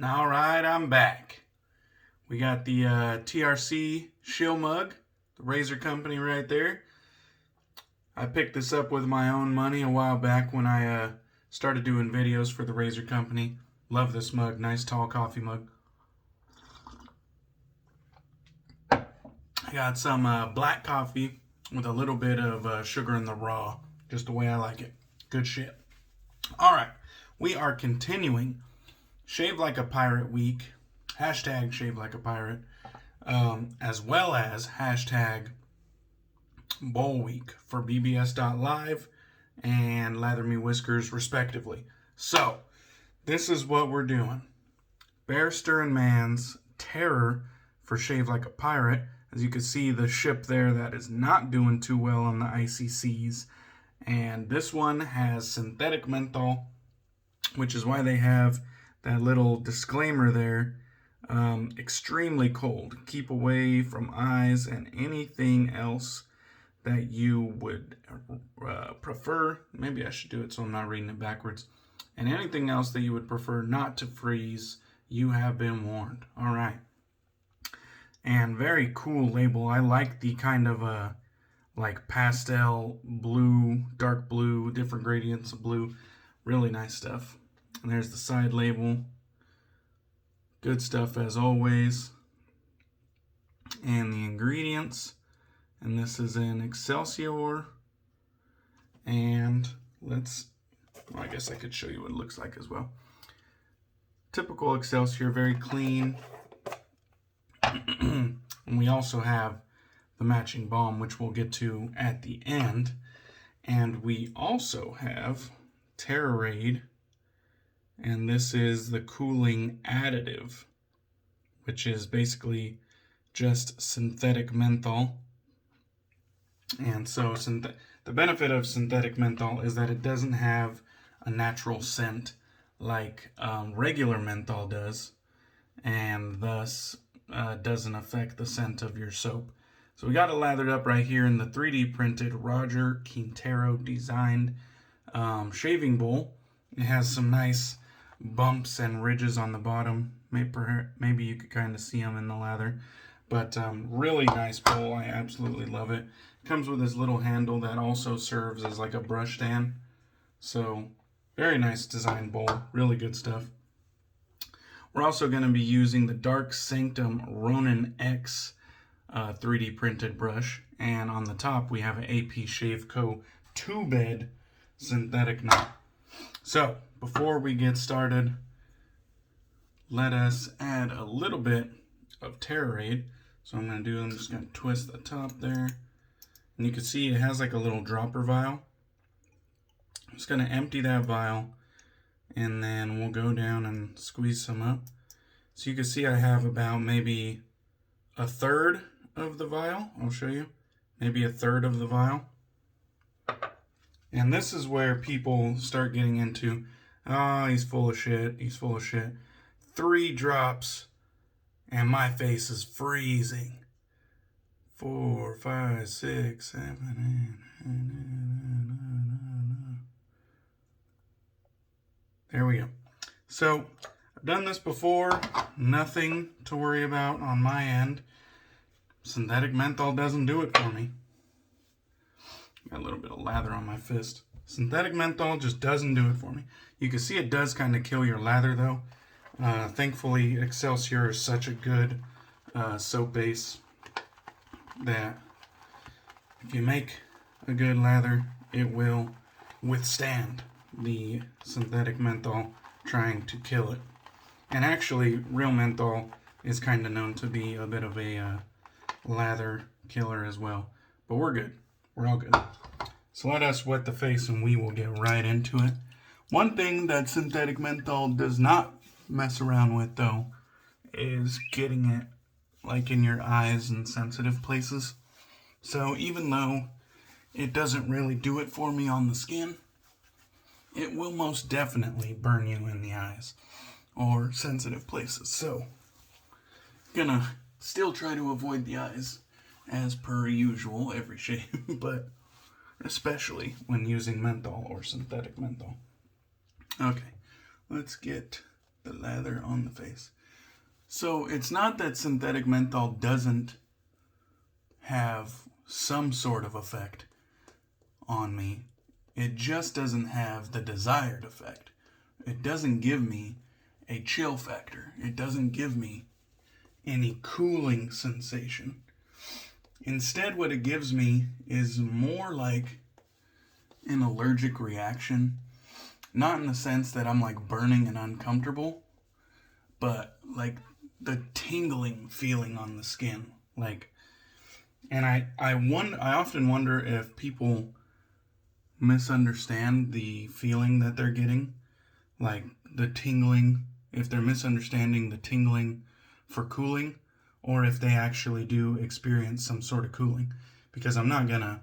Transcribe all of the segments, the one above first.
All right, I'm back. We got the TRC shill mug, the razor company right there. I picked this up with my own money a while back when I started doing videos for the razor company. Love this mug, nice tall coffee mug. I got some black coffee with a little bit of sugar in the raw, just the way I like it. Good shit. All right, we are continuing Shave Like a Pirate Week, hashtag Shave Like a Pirate, as well as hashtag Bowl Week for BBS.live and Lather Me Whiskers, respectively. So, this is what we're doing. Barrister Mann's Terror for Shave Like a Pirate. As you can see, the ship there that is not doing too well on the ICCs. And this one has synthetic menthol, which is why they have that little disclaimer there. Extremely cold. Keep away from eyes and anything else that you would prefer. Maybe I should do it so I'm not reading it backwards. And anything else that you would prefer not to freeze, you have been warned. All right. And very cool label. I like the kind of like pastel blue, dark blue, different gradients of blue. Really nice stuff. And there's the side label. Good stuff as always. And the ingredients. And this is in Excelsior. And well, I guess I could show you what it looks like as well. Typical Excelsior, very clean. And we also have the matching balm, which we'll get to at the end. And we also have Terrorade. And this is the cooling additive, which is basically just synthetic menthol. And so the benefit of synthetic menthol is that it doesn't have a natural scent like regular menthol does, and thus doesn't affect the scent of your soap. So we got it lathered up right here in the 3D printed Roger Quintero Designs shaving bowl. It has some nice bumps and ridges on the bottom. Maybe you could kind of see them in the lather. But really nice bowl. I absolutely love it. It comes with this little handle that also serves as like a brush stand. So very nice design bowl. Really good stuff. We're also going to be using the dark Sanctum RoninX 3D printed brush. And on the top we have an AP Shave Co. 2-bed synthetic knot. So before we get started, let us add a little bit of Terrorade. So I'm just going to twist the top there. And you can see it has like a little dropper vial. I'm just going to empty that vial. And then we'll go down and squeeze some up. So you can see I have about maybe a third of the vial. I'll show you. Maybe a third of the vial. And this is where people start getting into, oh, he's full of shit. He's full of shit. 3 drops. And my face is freezing. 4, 5, 6, 7, 8. There we go. So, I've done this before. Nothing to worry about on my end. Synthetic menthol doesn't do it for me. Got a little bit of lather on my fist. Synthetic menthol just doesn't do it for me. You can see it does kind of kill your lather though. Thankfully, Excelsior is such a good soap base that if you make a good lather, it will withstand the synthetic menthol trying to kill it. And actually, real menthol is kind of known to be a bit of a lather killer as well. But we're good. We're all good. So let us wet the face and we will get right into it. One thing that synthetic menthol does not mess around with though is getting it like in your eyes and sensitive places. So even though it doesn't really do it for me on the skin, it will most definitely burn you in the eyes or sensitive places. So gonna still try to avoid the eyes as per usual every shave, but especially when using menthol or synthetic menthol. Okay, let's get the lather on the face. So it's not that synthetic menthol doesn't have some sort of effect on me. It just doesn't have the desired effect. It doesn't give me a chill factor. It doesn't give me any cooling sensation. Instead, what it gives me is more like an allergic reaction. Not in the sense that I'm like burning and uncomfortable, but like the tingling feeling on the skin. And I often wonder if people misunderstand the feeling that they're getting. Like the tingling, if they're misunderstanding the tingling for cooling, or if they actually do experience some sort of cooling. Because I'm not gonna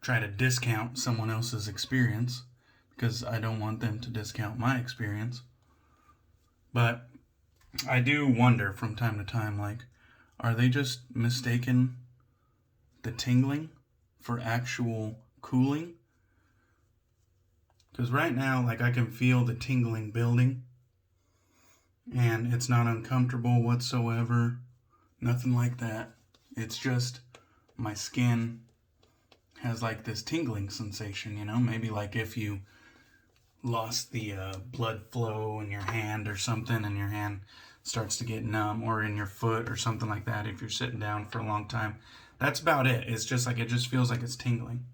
try to discount someone else's experience, because I don't want them to discount my experience. But I do wonder from time to time, like, are they just mistaken the tingling for actual cooling? Because right now, like, I can feel the tingling building, and it's not uncomfortable whatsoever. Nothing like that. It's just my skin has like this tingling sensation, you know? Maybe like if you lost the blood flow in your hand or something, and your hand starts to get numb, or in your foot or something like that if you're sitting down for a long time. That's about it. It's just like, it just feels like it's tingling.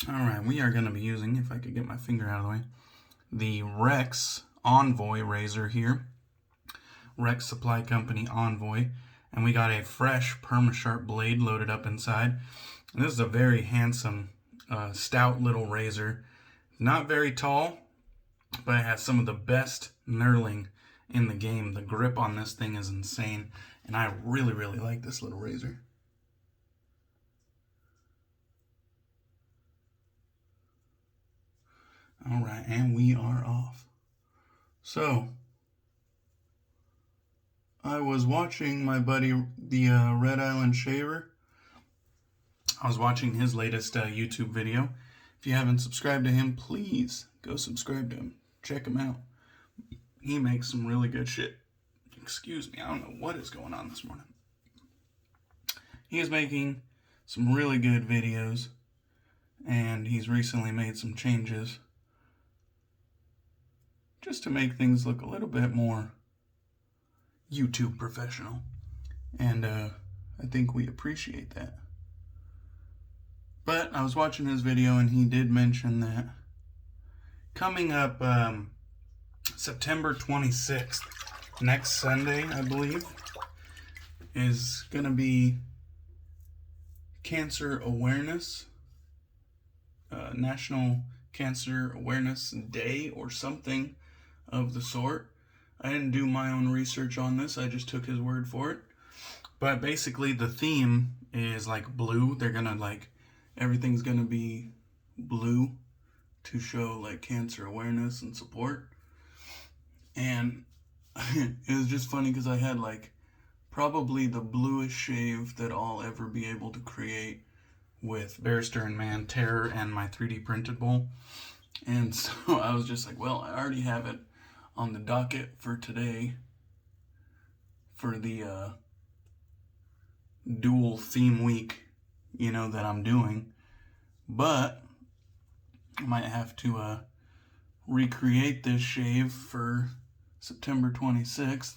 Alright, we are going to be using, if I could get my finger out of the way, the Rex Envoy razor here. Rex Supply Company Envoy. And we got a fresh Perma Sharp blade loaded up inside. And this is a very handsome, stout little razor. Not very tall, but it has some of the best knurling in the game. The grip on this thing is insane, and I really, really like this little razor. Alright, and we are off. So, I was watching my buddy, the Red Island Shaver. I was watching his latest YouTube video. If you haven't subscribed to him, please go subscribe to him. Check him out. He makes some really good shit. Excuse me, I don't know what is going on this morning. He is making some really good videos, and he's recently made some changes just to make things look a little bit more YouTube professional. And I think we appreciate that. But I was watching his video, and he did mention that coming up September 26th, next Sunday, I believe, is going to be Cancer Awareness, National Cancer Awareness Day or something of the sort. I didn't do my own research on this, I just took his word for it. But basically the theme is like blue. They're gonna like, everything's gonna be blue to show like cancer awareness and support. And it was just funny because I had like probably the bluest shave that I'll ever be able to create with Barrister Mann Terror and my 3D printed bowl. And so I was just like, well, I already have it on the docket for today for the dual theme week, you know, that I'm doing. But I might have to recreate this shave for September 26th,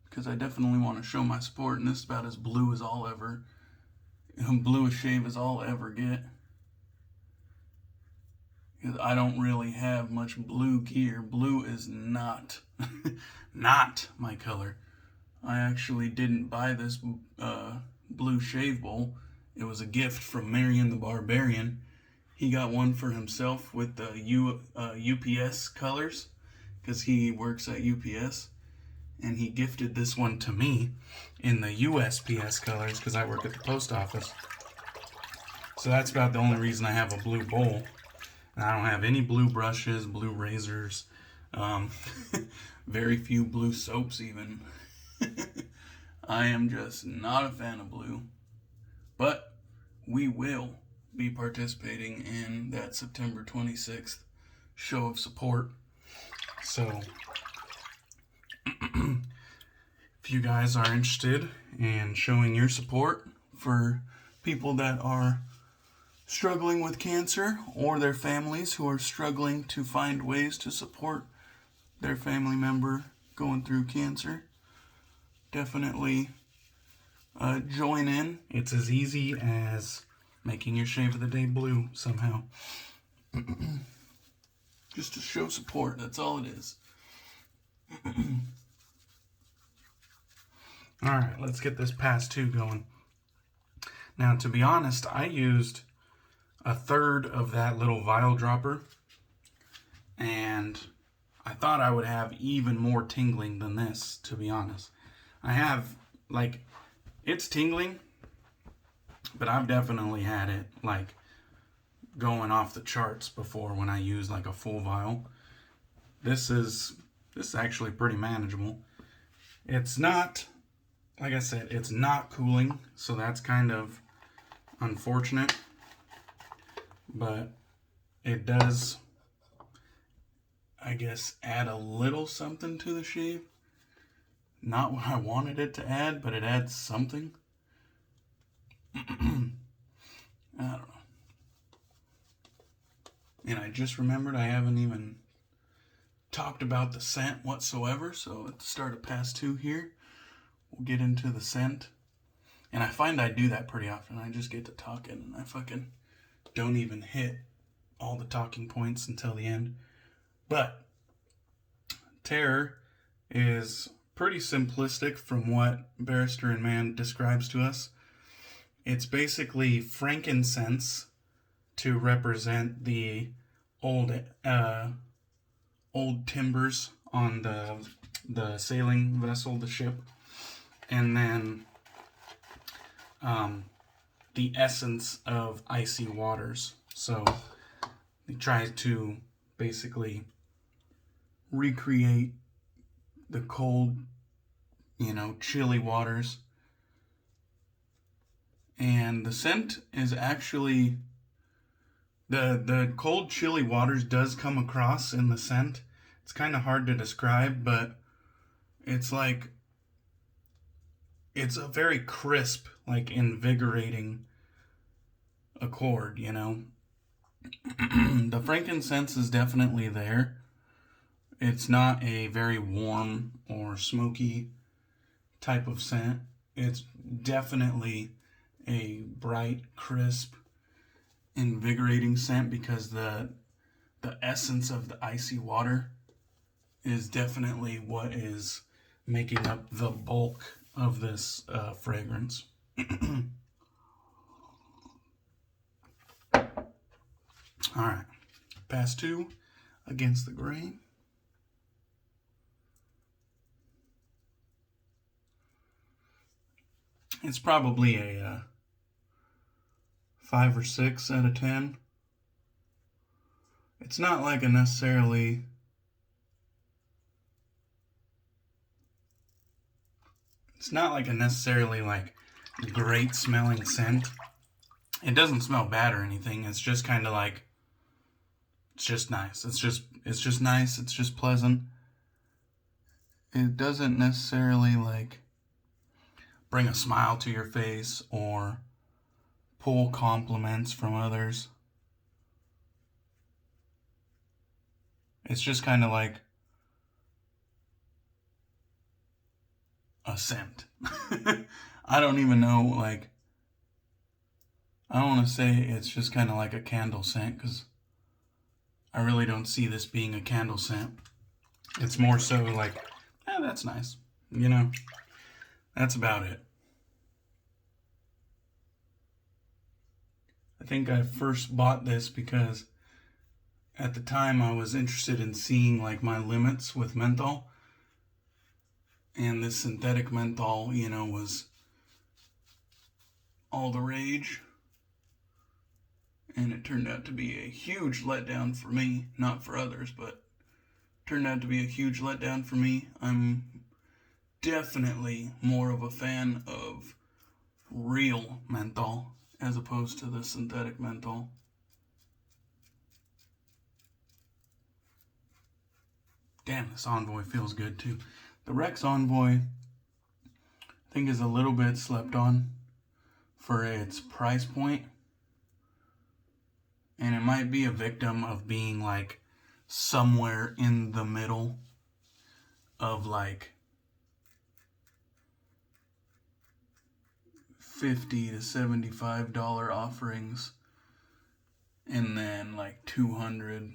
because I definitely want to show my support, and this is about as blue as I'll ever, bluest shave as I'll ever get. Because I don't really have much blue gear. Blue is not, not my color. I actually didn't buy this blue shave bowl. It was a gift from Marion the Barbarian. He got one for himself with the UPS colors, because he works at UPS. And he gifted this one to me in the USPS colors, because I work at the post office. So that's about the only reason I have a blue bowl. And I don't have any blue brushes, blue razors, very few blue soaps even. I am just not a fan of blue. But we will be participating in that September 26th show of support. So if you guys are interested in showing your support for people that are struggling with cancer, or their families who are struggling to find ways to support their family member going through cancer, definitely join in. It's as easy as making your shave of the day blue somehow. Just to show support, that's all it is. Alright, let's get this pass 2 going. Now, to be honest, I used a third of that little vial dropper, and I thought I would have even more tingling than this, to be honest. I have, like, it's tingling, but I've definitely had it, like, going off the charts before when I use, like, a full vial. This is actually pretty manageable. It's not, like I said, it's not cooling, so that's kind of unfortunate. But it does, I guess, add a little something to the shave. Not what I wanted it to add, but it adds something. I don't know. And I just remembered I haven't even talked about the scent whatsoever, so at the start of pass 2 here, we'll get into the scent. And I find I do that pretty often. I just get to talking and I fucking don't even hit all the talking points until the end. But Terror is pretty simplistic from what Barrister Mann describes to us. It's basically frankincense to represent the old timbers on the sailing vessel, the ship, and then the essence of icy waters. So they try to basically recreate the cold, chilly waters. And the scent is actually, the cold, chilly waters does come across in the scent. It's kind of hard to describe, but it's like, it's a very crisp, like, invigorating accord, The frankincense is definitely there. It's not a very warm or smoky type of scent. It's definitely a bright, crisp, invigorating scent because the essence of the icy water is definitely what is making up the bulk of this fragrance. Alright, pass 2 against the grain. It's probably a 5 or 6 out of 10. It's not like a necessarily like great smelling scent. It doesn't smell bad or anything. It's just kind of like, it's just nice. It's just nice. It's just pleasant. It doesn't necessarily like bring a smile to your face or pull compliments from others. It's just kind of like a scent. I don't even know, like, I don't want to say it's just kind of like a candle scent, because I really don't see this being a candle scent. It's more so like, that's nice. That's about it. I think I first bought this because at the time I was interested in seeing like my limits with menthol. And this synthetic menthol, was all the rage. And it turned out to be a huge letdown for me. Not for others, but turned out to be a huge letdown for me. I'm definitely more of a fan of real menthol. as opposed to the synthetic menthol. Damn, this Envoy feels good too. The Rex Envoy, I think, is a little bit slept on for its price point. And it might be a victim of being like somewhere in the middle of like $50 to $75 offerings and then like $200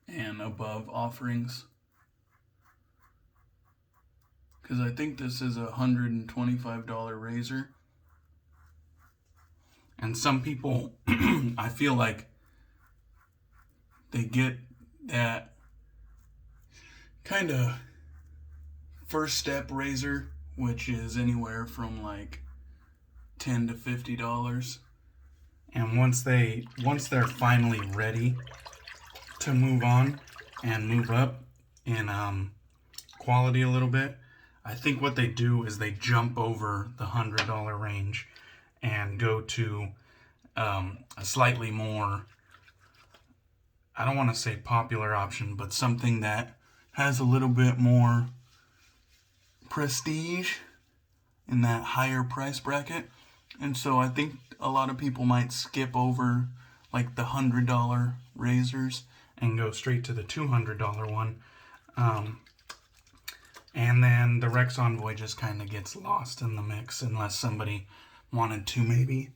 and above offerings. Because I think this is a $125 razor. And some people, I feel like they get that kind of first step razor, which is anywhere from like $10 to $50. And once they're finally ready to move on and move up in quality a little bit, I think what they do is they jump over the $100 range and go to a slightly more, I don't want to say popular option, but something that has a little bit more prestige in that higher price bracket. And so I think a lot of people might skip over like the $100 razors and go straight to the $200 one. And then the Rex Envoy just kind of gets lost in the mix unless somebody wanted to maybe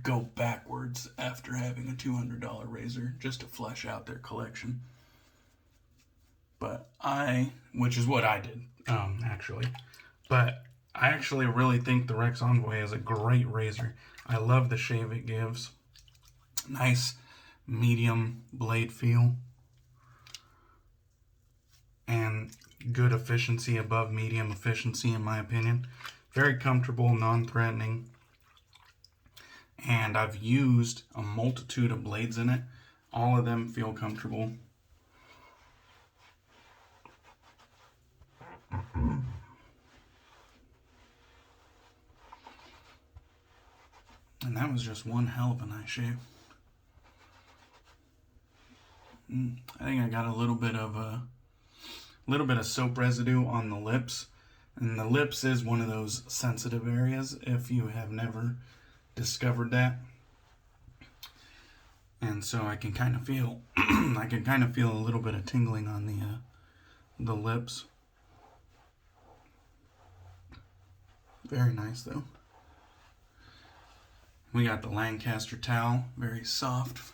go backwards after having a $200 razor just to flesh out their collection. But which is what I did, actually. But I actually really think the Rex Envoy is a great razor. I love the shave it gives. Nice medium blade feel. And good efficiency, above medium efficiency in my opinion. Very comfortable, non-threatening. And I've used a multitude of blades in it. All of them feel comfortable. And that was just one hell of a nice shave. I think I got a little bit of soap residue on the lips. And the lips is one of those sensitive areas if you have never discovered that. And so I can kind of feel a little bit of tingling on the lips. Very nice though. We got the Lancaster towel, very soft,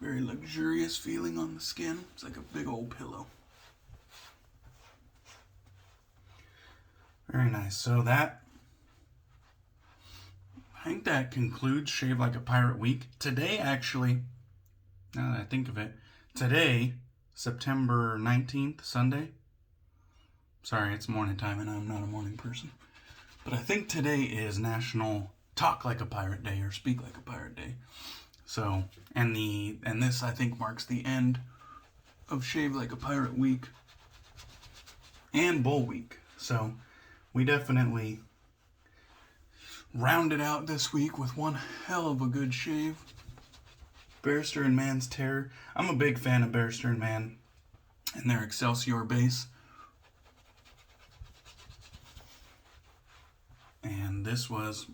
very luxurious feeling on the skin. It's like a big old pillow. Very nice. So I think that concludes Shave Like a Pirate Week. Today, actually, now that I think of it, today, September 19th, Sunday. Sorry, it's morning time and I'm not a morning person. But I think today is National Talk Like a Pirate Day or Speak Like a Pirate Day. So, and this I think marks the end of Shave Like a Pirate Week and Bull Week. So, we definitely rounded out this week with one hell of a good shave. Barrister Mann Terror. I'm a big fan of Barrister Mann and their Excelsior base. And this was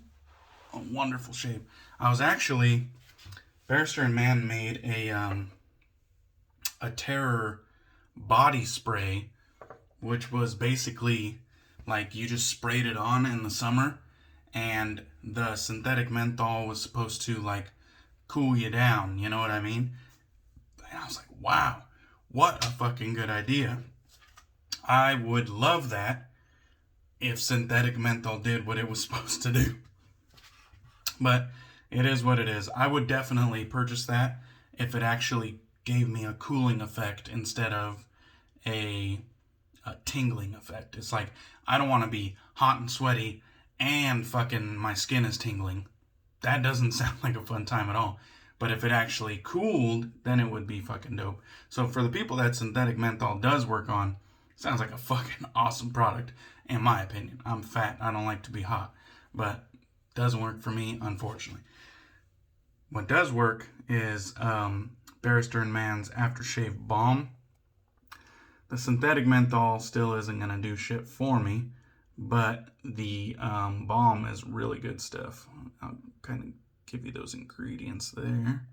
a wonderful shave. Barrister Mann made a Terror body spray, which was basically like you just sprayed it on in the summer, and the synthetic menthol was supposed to like cool you down, you know what I mean? And I was like, wow, what a fucking good idea. I would love that if synthetic menthol did what it was supposed to do. But it is what it is. I would definitely purchase that if it actually gave me a cooling effect instead of a tingling effect. It's like, I don't want to be hot and sweaty and fucking my skin is tingling. That doesn't sound like a fun time at all. But if it actually cooled, then it would be fucking dope. So for the people that synthetic menthol does work on, sounds like a fucking awesome product, in my opinion. I'm fat. I don't like to be hot. But Doesn't work for me, unfortunately. What does work is Barrister Mann's Aftershave Balm. The synthetic menthol still isn't going to do shit for me, but the balm is really good stuff. I'll kind of give you those ingredients there.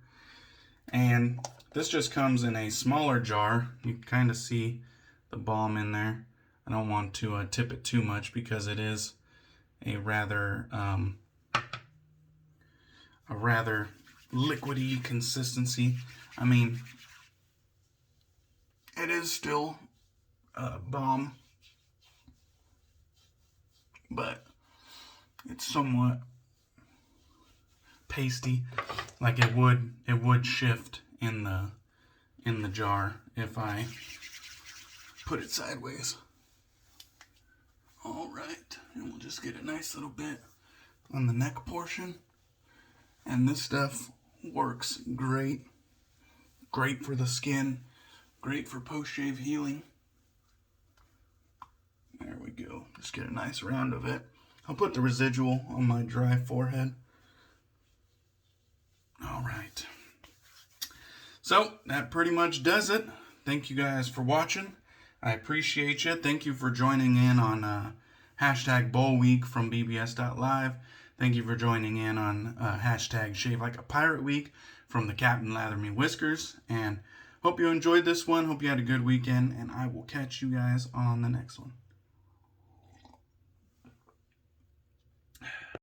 And this just comes in a smaller jar. You can kind of see the balm in there. I don't want to tip it too much because it is a rather liquidy consistency. I mean, it is still balm, but it's somewhat pasty, like it would shift in the jar if I put it sideways. All right, and we'll just get a nice little bit on the neck portion. And this stuff works great. Great for the skin. Great for post-shave healing. There we go. Just get a nice round of it. I'll put the residual on my dry forehead. All right. So that pretty much does it. Thank you guys for watching. I appreciate you. Thank you for joining in on hashtag Bowl Week from bbs.live. Thank you for joining in on hashtag Shave Like a Pirate Week from the Captain Lather Me Whiskers. And hope you enjoyed this one. Hope you had a good weekend. And I will catch you guys on the next one.